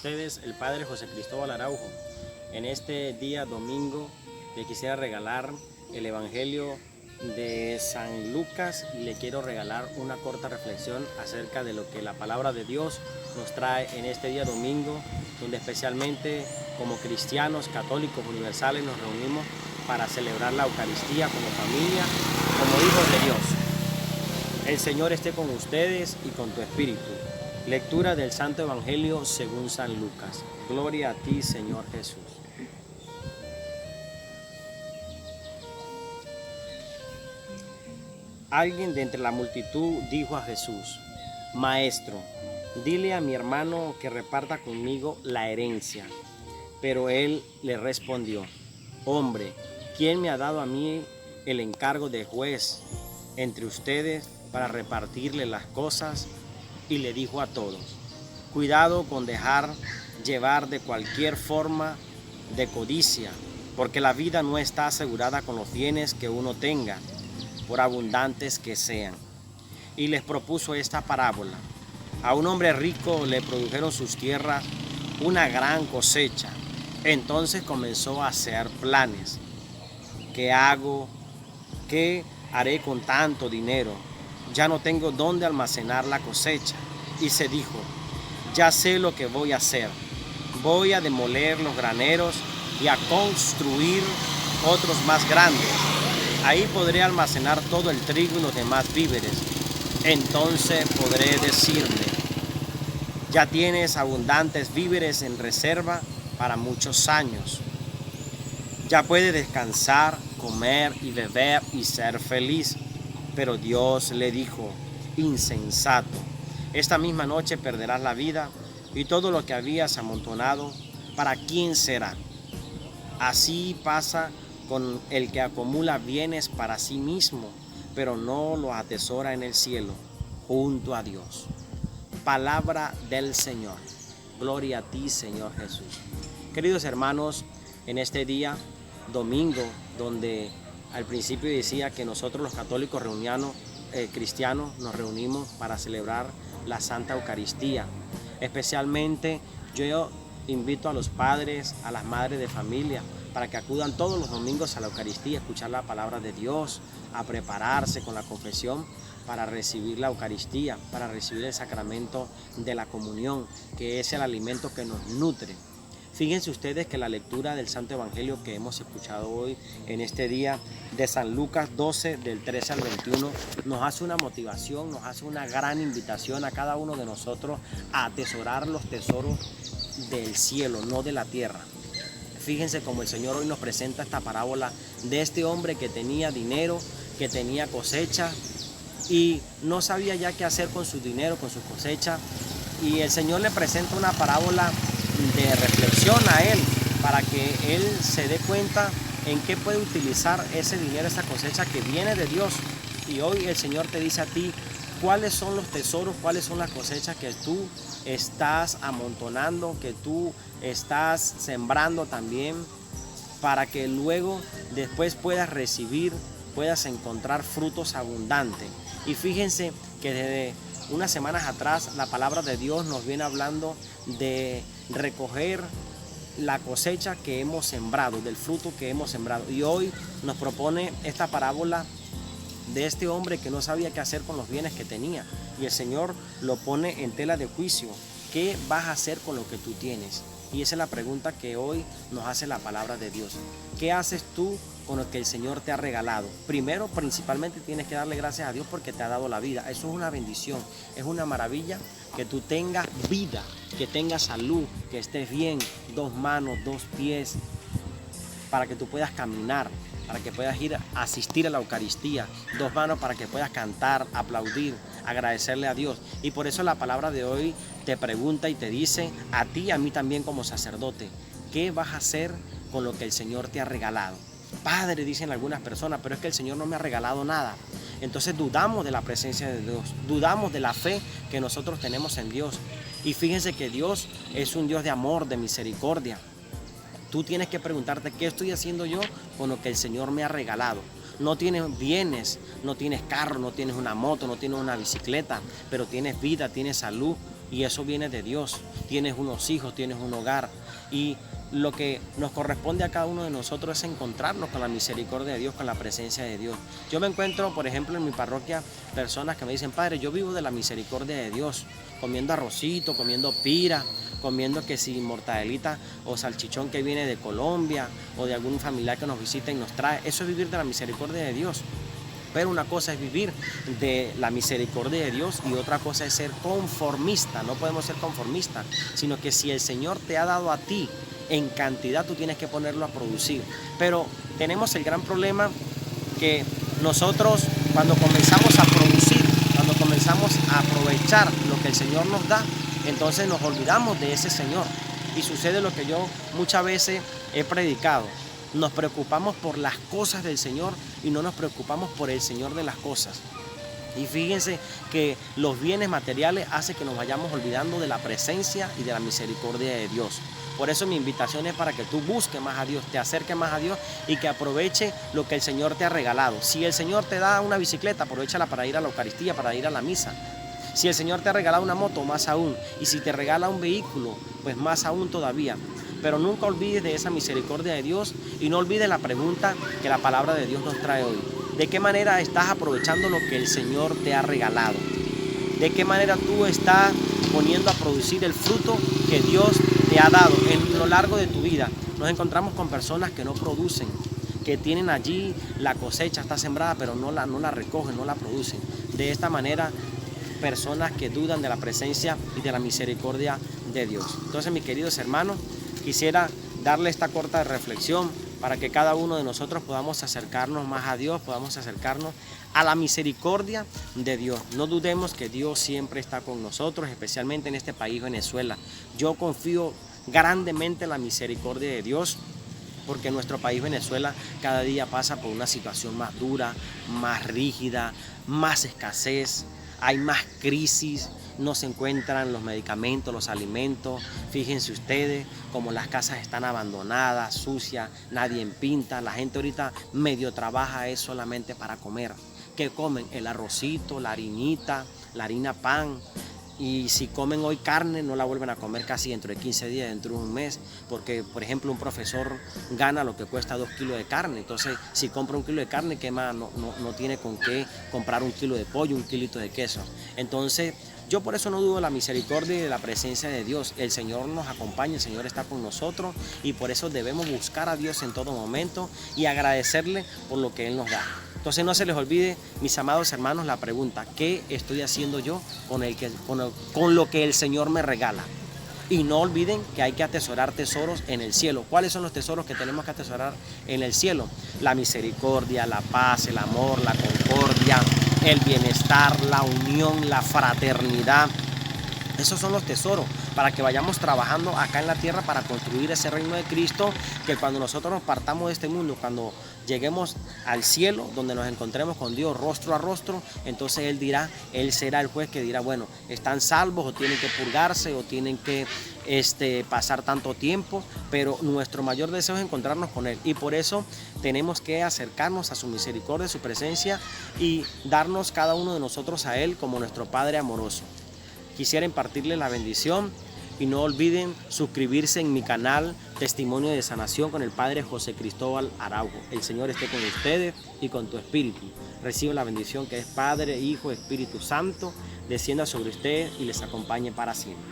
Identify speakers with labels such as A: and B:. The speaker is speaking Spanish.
A: ustedes el Padre José Cristóbal Araujo. En este día domingo le quisiera regalar el Evangelio de San Lucas y le quiero regalar una corta reflexión acerca de lo que la palabra de Dios nos trae en este día domingo, donde especialmente como cristianos católicos universales nos reunimos para celebrar la Eucaristía como familia, como hijos de Dios. El Señor esté con ustedes y con tu espíritu. Lectura del Santo Evangelio según San Lucas. Gloria a ti, Señor Jesús. Alguien de entre la multitud dijo a Jesús: Maestro, dile a mi hermano que reparta conmigo la herencia. Pero él le respondió: Hombre, ¿quién me ha dado a mí el encargo de juez entre ustedes para repartirle las cosas? Y le dijo a todos: Cuidado con dejar llevar de cualquier forma de codicia, porque la vida no está asegurada con los bienes que uno tenga, por abundantes que sean. Y les propuso esta parábola: a un hombre rico le produjeron sus tierras una gran cosecha. Entonces comenzó a hacer planes. ¿Qué hago? ¿Qué haré con tanto dinero? Ya no tengo dónde almacenar la cosecha. Y se dijo: ya sé lo que voy a hacer. Voy a demoler los graneros y a construir otros más grandes. Ahí podré almacenar todo el trigo y los demás víveres. Entonces podré decirme: ya tienes abundantes víveres en reserva para muchos años. Ya puedes descansar, comer y beber y ser feliz. Pero Dios le dijo: insensato, esta misma noche perderás la vida, y todo lo que habías amontonado, ¿para quién será? Así pasa con el que acumula bienes para sí mismo, pero no los atesora en el cielo, junto a Dios. Palabra del Señor. Gloria a ti, Señor Jesús. Queridos hermanos, en este día domingo, donde al principio decía que nosotros los católicos cristianos nos reunimos para celebrar la Santa Eucaristía. Especialmente yo invito a los padres, a las madres de familia, para que acudan todos los domingos a la Eucaristía, a escuchar la palabra de Dios, a prepararse con la confesión para recibir la Eucaristía, para recibir el sacramento de la comunión, que es el alimento que nos nutre. Fíjense ustedes que la lectura del Santo Evangelio que hemos escuchado hoy en este día de San Lucas 12, del 13 al 21, nos hace una motivación, nos hace una gran invitación a cada uno de nosotros a atesorar los tesoros del cielo, no de la tierra. Fíjense cómo el Señor hoy nos presenta esta parábola de este hombre que tenía dinero, que tenía cosecha y no sabía ya qué hacer con su dinero, con su cosecha. Y el Señor le presenta una parábola de reflexión a él, para que él se dé cuenta en qué puede utilizar ese dinero, esa cosecha que viene de Dios. Y hoy el Señor te dice a ti cuáles son los tesoros, cuáles son las cosechas que tú estás amontonando, que tú estás sembrando también, para que luego después puedas recibir, puedas encontrar frutos abundantes. Y fíjense que desde unas semanas atrás la palabra de Dios nos viene hablando de recoger la cosecha que hemos sembrado, del fruto que hemos sembrado. Y hoy nos propone esta parábola de este hombre que no sabía qué hacer con los bienes que tenía. Y el Señor lo pone en tela de juicio. ¿Qué vas a hacer con lo que tú tienes? Y esa es la pregunta que hoy nos hace la palabra de Dios. ¿Qué haces tú con lo que el Señor te ha regalado? Primero, principalmente, tienes que darle gracias a Dios porque te ha dado la vida. Eso es una bendición, es una maravilla que tú tengas vida, que tengas salud, que estés bien, 2 manos, 2 pies, para que tú puedas caminar, para que puedas ir a asistir a la Eucaristía, 2 manos para que puedas cantar, aplaudir, agradecerle a Dios. Y por eso la palabra de hoy te pregunta y te dice a ti y a mí también como sacerdote: ¿qué vas a hacer con lo que el Señor te ha regalado? Padre, dicen algunas personas, pero es que el Señor no me ha regalado nada. Entonces dudamos de la presencia de Dios, dudamos de la fe que nosotros tenemos en Dios. Y fíjense que Dios es un Dios de amor, de misericordia. Tú tienes que preguntarte: ¿qué estoy haciendo yo con lo que el Señor me ha regalado? No tienes bienes, no tienes carro, no tienes una moto, no tienes una bicicleta, pero tienes vida, tienes salud, y eso viene de Dios. Tienes unos hijos, tienes un hogar, y lo que nos corresponde a cada uno de nosotros es encontrarnos con la misericordia de Dios, con la presencia de Dios. Yo me encuentro, por ejemplo, en mi parroquia, personas que me dicen: Padre, yo vivo de la misericordia de Dios, comiendo arrocito, comiendo pira, comiendo que si mortadelita o salchichón que viene de Colombia o de algún familiar que nos visita y nos trae. Eso es vivir de la misericordia de Dios. Pero una cosa es vivir de la misericordia de Dios y otra cosa es ser conformista. No podemos ser conformistas, sino que si el Señor te ha dado a ti en cantidad, tú tienes que ponerlo a producir. Pero tenemos el gran problema que nosotros, cuando comenzamos a producir, cuando comenzamos a aprovechar lo que el Señor nos da, entonces nos olvidamos de ese Señor. Y sucede lo que yo muchas veces he predicado: nos preocupamos por las cosas del Señor y no nos preocupamos por el Señor de las cosas. Y fíjense que los bienes materiales hacen que nos vayamos olvidando de la presencia y de la misericordia de Dios. Por eso mi invitación es para que tú busques más a Dios, te acerques más a Dios y que aproveche lo que el Señor te ha regalado. Si el Señor te da una bicicleta, aprovéchala para ir a la Eucaristía, para ir a la misa. Si el Señor te ha regalado una moto, más aún. Y si te regala un vehículo, pues más aún todavía. Pero nunca olvides de esa misericordia de Dios y no olvides la pregunta que la palabra de Dios nos trae hoy. ¿De qué manera estás aprovechando lo que el Señor te ha regalado? ¿De qué manera tú estás poniendo a producir el fruto que Dios te ha dado en lo largo de tu vida? Nos encontramos con personas que no producen, que tienen allí la cosecha, está sembrada, pero no la recogen, no la producen. De esta manera, personas que dudan de la presencia y de la misericordia de Dios. Entonces, mis queridos hermanos, quisiera darle esta corta reflexión para que cada uno de nosotros podamos acercarnos más a Dios, podamos acercarnos a la misericordia de Dios. No dudemos que Dios siempre está con nosotros, especialmente en este país, Venezuela. Yo confío grandemente en la misericordia de Dios, porque nuestro país, Venezuela, cada día pasa por una situación más dura, más rígida, más escasez. Hay más crisis, no se encuentran los medicamentos, los alimentos. Fíjense ustedes como las casas están abandonadas, sucias, nadie pinta. La gente ahorita medio trabaja es solamente para comer. ¿Qué comen? El arrocito, la harinita, la harina pan. Y si comen hoy carne, no la vuelven a comer casi dentro de 15 días, dentro de un mes, porque, por ejemplo, un profesor gana lo que cuesta 2 kilos de carne. Entonces, si compra 1 kilo de carne, ¿qué más? No tiene con qué comprar 1 kilo de pollo, 1 kilito de queso. Entonces, yo por eso no dudo de la misericordia y de la presencia de Dios. El Señor nos acompaña, el Señor está con nosotros y por eso debemos buscar a Dios en todo momento y agradecerle por lo que Él nos da. Entonces no se les olvide, mis amados hermanos, la pregunta: ¿qué estoy haciendo yo con lo que el Señor me regala? Y no olviden que hay que atesorar tesoros en el cielo. ¿Cuáles son los tesoros que tenemos que atesorar en el cielo? La misericordia, la paz, el amor, la concordia, el bienestar, la unión, la fraternidad. Esos son los tesoros para que vayamos trabajando acá en la tierra para construir ese reino de Cristo, que cuando nosotros nos partamos de este mundo, cuando lleguemos al cielo, donde nos encontremos con Dios rostro a rostro, entonces Él será el juez que dirá: bueno, están salvos o tienen que purgarse o tienen que pasar tanto tiempo, pero nuestro mayor deseo es encontrarnos con Él y por eso tenemos que acercarnos a su misericordia, a su presencia y darnos cada uno de nosotros a Él como nuestro Padre amoroso. Quisiera impartirles la bendición y no olviden suscribirse en mi canal Testimonio de Sanación con el Padre José Cristóbal Araujo. El Señor esté con ustedes y con tu espíritu. Reciban la bendición que es Padre, Hijo, Espíritu Santo, descienda sobre ustedes y les acompañe para siempre.